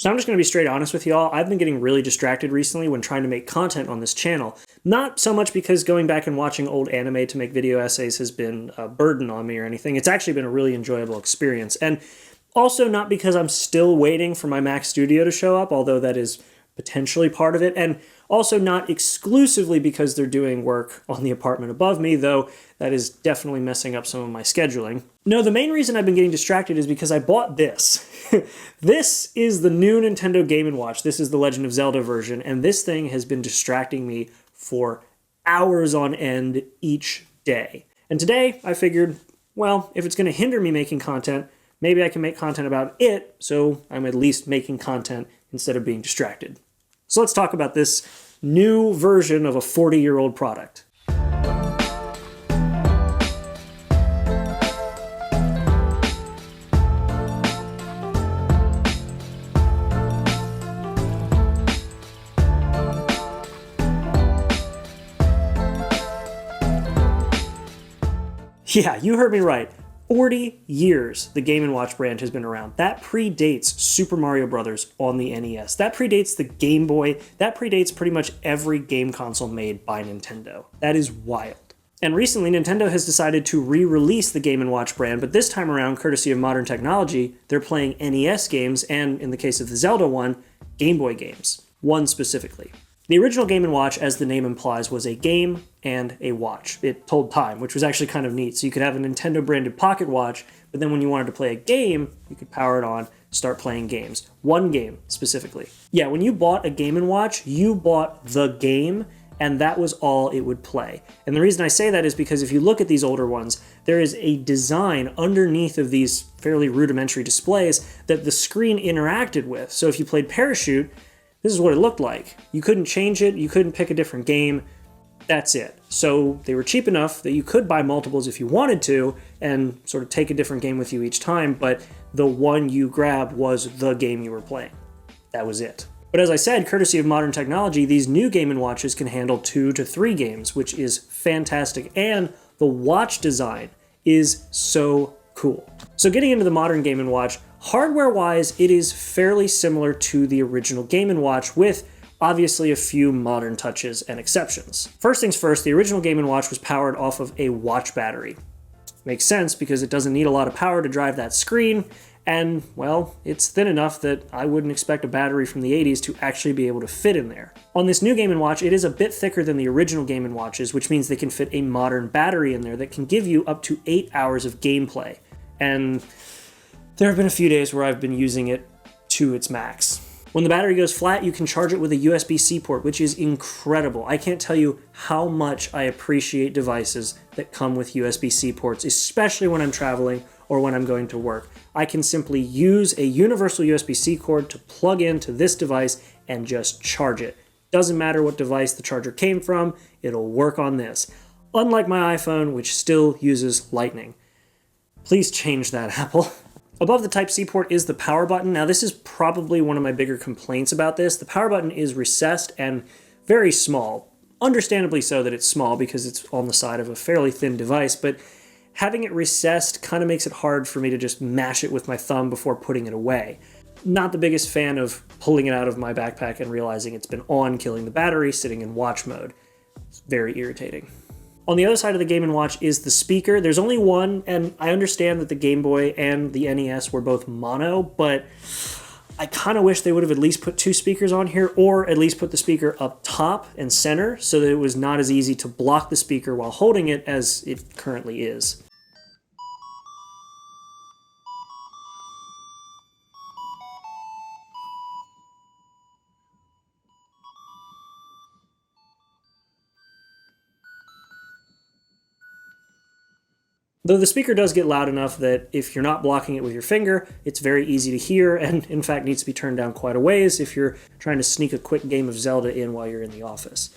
So I'm just going to be straight honest with y'all. I've been getting really distracted recently when trying to make content on this channel. Not so much because going back and watching old anime to make video essays has been a burden on me or anything. It's actually been a really enjoyable experience. And also not because I'm still waiting for my Mac Studio to show up, although that is potentially part of it. And also not exclusively because they're doing work on the apartment above me, though that is definitely messing up some of my scheduling. No, the main reason I've been getting distracted is because I bought this. This is the new Nintendo Game & Watch. This is the Legend of Zelda version, and this thing has been distracting me for hours on end each day. And today I figured, well, if it's going to hinder me making content, maybe I can make content about it, so I'm at least making content instead of being distracted. So let's talk about this new version of a 40-year-old product. Yeah, you heard me right. 40 years the Game & Watch brand has been around. That predates Super Mario Bros. On the NES. That predates the Game Boy. That predates pretty much every game console made by Nintendo. That is wild. And recently, Nintendo has decided to re-release the Game & Watch brand, but this time around, courtesy of modern technology, they're playing NES games, and in the case of the Zelda one, Game Boy games. One specifically. The original Game & Watch, as the name implies, was a game and a watch. It told time, which was actually kind of neat. So you could have a Nintendo-branded pocket watch, but then when you wanted to play a game, you could power it on, start playing games. One game, specifically. Yeah, when you bought a Game & Watch, you bought the game, and that was all it would play. And the reason I say that is because if you look at these older ones, there is a design underneath of these fairly rudimentary displays that the screen interacted with. So if you played Parachute, this is what it looked like. You couldn't change it, you couldn't pick a different game, that's it. So they were cheap enough that you could buy multiples if you wanted to and sort of take a different game with you each time, but the one you grabbed was the game you were playing. That was it. But as I said, courtesy of modern technology, these new Game & Watches can handle 2 to 3 games, which is fantastic, and the watch design is so cool. So getting into the modern Game & Watch, hardware-wise, it is fairly similar to the original Game & Watch with obviously a few modern touches and exceptions. First things first, the original Game & Watch was powered off of a watch battery. Makes sense because it doesn't need a lot of power to drive that screen, and, well, it's thin enough that I wouldn't expect a battery from the 80s to actually be able to fit in there. On this new Game & Watch, it is a bit thicker than the original Game & Watches, which means they can fit a modern battery in there that can give you up to 8 hours of gameplay. And there have been a few days where I've been using it to its max. When the battery goes flat, you can charge it with a USB-C port, which is incredible. I can't tell you how much I appreciate devices that come with USB-C ports, especially when I'm traveling or when I'm going to work. I can simply use a universal USB-C cord to plug into this device and just charge it. Doesn't matter what device the charger came from, it'll work on this. Unlike my iPhone, which still uses Lightning. Please change that, Apple. Above the Type-C port is the power button. Now this is probably one of my bigger complaints about this. The power button is recessed and very small. Understandably so that it's small because it's on the side of a fairly thin device, but having it recessed kind of makes it hard for me to just mash it with my thumb before putting it away. Not the biggest fan of pulling it out of my backpack and realizing it's been on, killing the battery, sitting in watch mode. It's very irritating. On the other side of the Game & Watch is the speaker. There's only one, and I understand that the Game Boy and the NES were both mono, but I kind of wish they would have at least put 2 speakers on here, or at least put the speaker up top and center so that it was not as easy to block the speaker while holding it as it currently is. Though the speaker does get loud enough that if you're not blocking it with your finger, it's very easy to hear, and in fact needs to be turned down quite a ways if you're trying to sneak a quick game of Zelda in while you're in the office.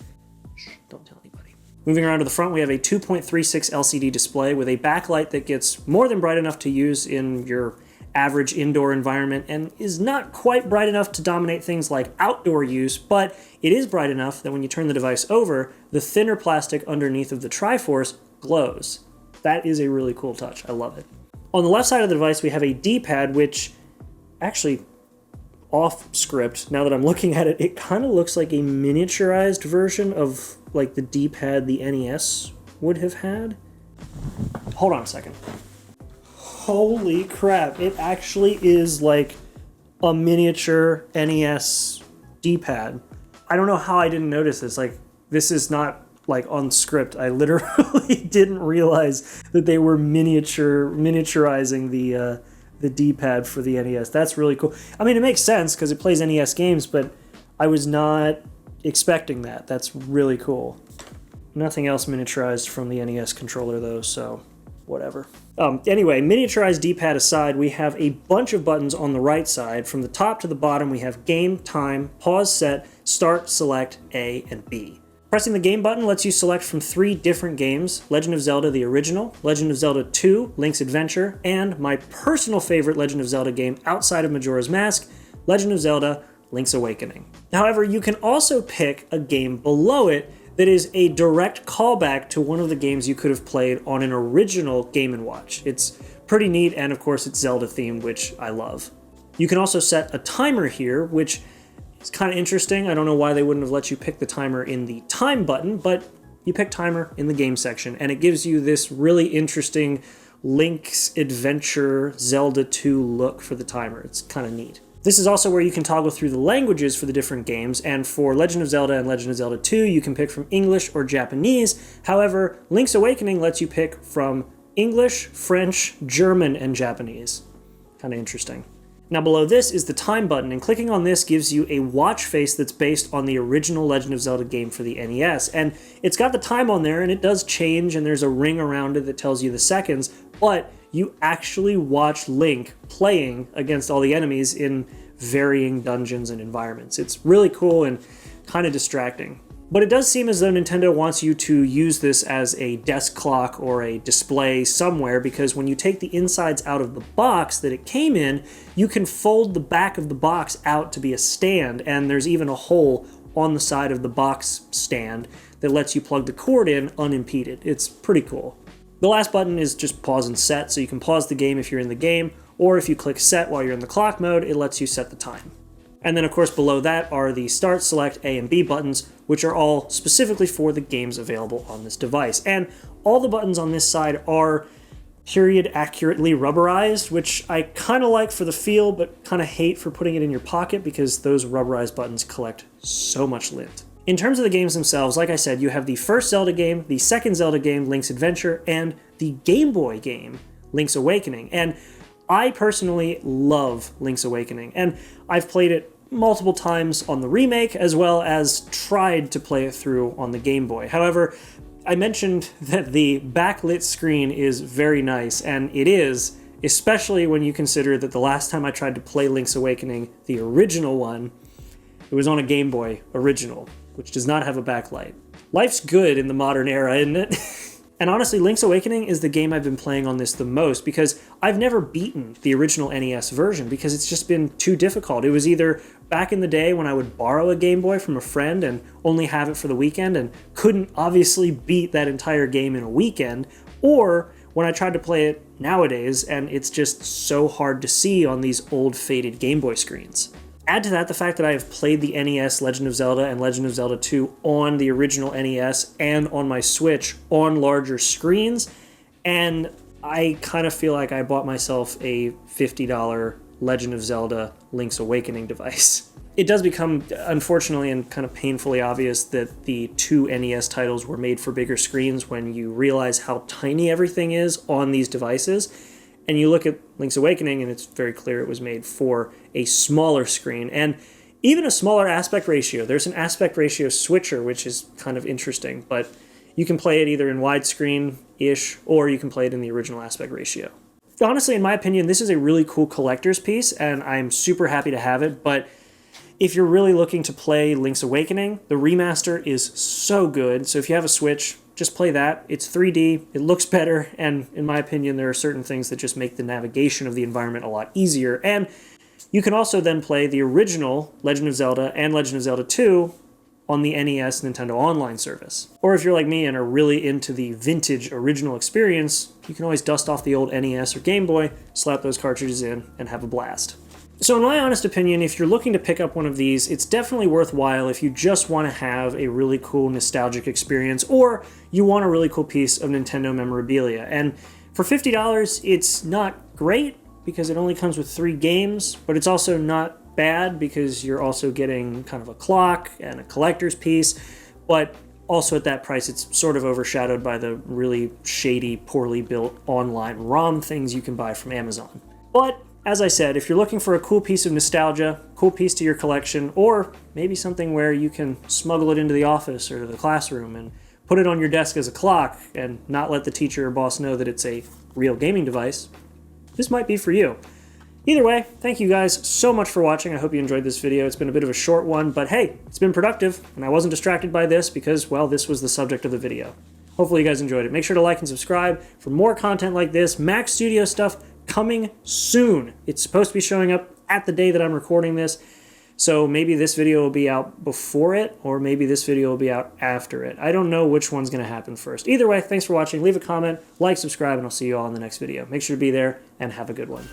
Shh, don't tell anybody. Moving around to the front, we have a 2.36 LCD display with a backlight that gets more than bright enough to use in your average indoor environment and is not quite bright enough to dominate things like outdoor use, but it is bright enough that when you turn the device over, the thinner plastic underneath of the Triforce glows. That is a really cool touch. I love it. On the left side of the device, we have a D-pad, which actually, off script, now that I'm looking at it, it kind of looks like a miniaturized version of like the D-pad the NES would have had. Hold on a second. Holy crap, it actually is like a miniature NES D-pad. I don't know how I didn't notice this. Like, this is not like on script. I literally didn't realize that they were miniaturizing the D-pad for the NES. That's really cool. I mean, it makes sense because it plays NES games, but I was not expecting that. That's really cool. Nothing else miniaturized from the NES controller though, so whatever. Anyway, miniaturized D-pad aside, we have a bunch of buttons on the right side. From the top to the bottom, we have game, time, pause, set, start, select, A, and B. Pressing the game button lets you select from 3 different games: Legend of Zelda the original, Legend of Zelda 2, Link's Adventure, and my personal favorite Legend of Zelda game outside of Majora's Mask, Legend of Zelda Link's Awakening. However, you can also pick a game below it that is a direct callback to one of the games you could have played on an original Game & Watch. It's pretty neat, and of course it's Zelda themed, which I love. You can also set a timer here, which is kind of interesting. I don't know why they wouldn't have let you pick the timer in the time button, but you pick timer in the game section, and it gives you this really interesting Link's Adventure Zelda 2 look for the timer. It's kind of neat. This is also where you can toggle through the languages for the different games, and for Legend of Zelda and Legend of Zelda 2, you can pick from English or Japanese. However, Link's Awakening lets you pick from English, French, German, and Japanese. Kind of interesting. Now below this is the time button, and clicking on this gives you a watch face that's based on the original Legend of Zelda game for the NES. And it's got the time on there, and it does change, and there's a ring around it that tells you the seconds, but you actually watch Link playing against all the enemies in varying dungeons and environments. It's really cool and kind of distracting. But it does seem as though Nintendo wants you to use this as a desk clock or a display somewhere, because when you take the insides out of the box that it came in, you can fold the back of the box out to be a stand, and there's even a hole on the side of the box stand that lets you plug the cord in unimpeded. It's pretty cool. The last button is just pause and set, so you can pause the game if you're in the game, or if you click set while you're in the clock mode, it lets you set the time. And then of course below that are the start, select, A, and B buttons, which are all specifically for the games available on this device. And all the buttons on this side are period accurately rubberized, which I kind of like for the feel, but kind of hate for putting it in your pocket because those rubberized buttons collect so much lint. In terms of the games themselves, like I said, you have the first Zelda game, the second Zelda game, Link's Adventure, and the Game Boy game, Link's Awakening. And I personally love Link's Awakening, and I've played it multiple times on the remake, as well as tried to play it through on the Game Boy. However, I mentioned that the backlit screen is very nice, and it is, especially when you consider that the last time I tried to play Link's Awakening, the original one, it was on a Game Boy original, which does not have a backlight. Life's good in the modern era, isn't it? And honestly, Link's Awakening is the game I've been playing on this the most, because I've never beaten the original NES version because it's just been too difficult. It was either back in the day when I would borrow a Game Boy from a friend and only have it for the weekend and couldn't obviously beat that entire game in a weekend, or when I tried to play it nowadays and it's just so hard to see on these old faded Game Boy screens. Add to that the fact that I have played the NES Legend of Zelda and Legend of Zelda 2 on the original NES and on my Switch on larger screens, and I kind of feel like I bought myself a $50 Legend of Zelda Link's Awakening device. It does become, unfortunately and kind of painfully obvious, that the 2 NES titles were made for bigger screens when you realize how tiny everything is on these devices. And you look at Link's Awakening, and it's very clear it was made for a smaller screen, and even a smaller aspect ratio. There's an aspect ratio switcher, which is kind of interesting, but you can play it either in widescreen-ish, or you can play it in the original aspect ratio. Honestly, in my opinion, this is a really cool collector's piece, and I'm super happy to have it, but if you're really looking to play Link's Awakening, the remaster is so good, so if you have a Switch, just play that. It's 3D, it looks better, and in my opinion, there are certain things that just make the navigation of the environment a lot easier. And you can also then play the original Legend of Zelda and Legend of Zelda 2 on the NES Nintendo Online service. Or if you're like me and are really into the vintage original experience, you can always dust off the old NES or Game Boy, slap those cartridges in, and have a blast. So in my honest opinion, if you're looking to pick up one of these, it's definitely worthwhile if you just want to have a really cool nostalgic experience, or you want a really cool piece of Nintendo memorabilia. And for $50, it's not great because it only comes with 3 games, but it's also not bad because you're also getting kind of a clock and a collector's piece. But also at that price, it's sort of overshadowed by the really shady, poorly built online ROM things you can buy from Amazon. But as I said, if you're looking for a cool piece of nostalgia, cool piece to your collection, or maybe something where you can smuggle it into the office or the classroom and put it on your desk as a clock and not let the teacher or boss know that it's a real gaming device, this might be for you. Either way, thank you guys so much for watching. I hope you enjoyed this video. It's been a bit of a short one, but hey, it's been productive, and I wasn't distracted by this because, well, this was the subject of the video. Hopefully you guys enjoyed it. Make sure to like and subscribe for more content like this. Mac Studio stuff coming soon. It's supposed to be showing up at the day that I'm recording this, so maybe this video will be out before it, or maybe this video will be out after it. I don't know which one's going to happen first. Either way, thanks for watching. Leave a comment, like, subscribe, and I'll see you all in the next video. Make sure to be there, and have a good one.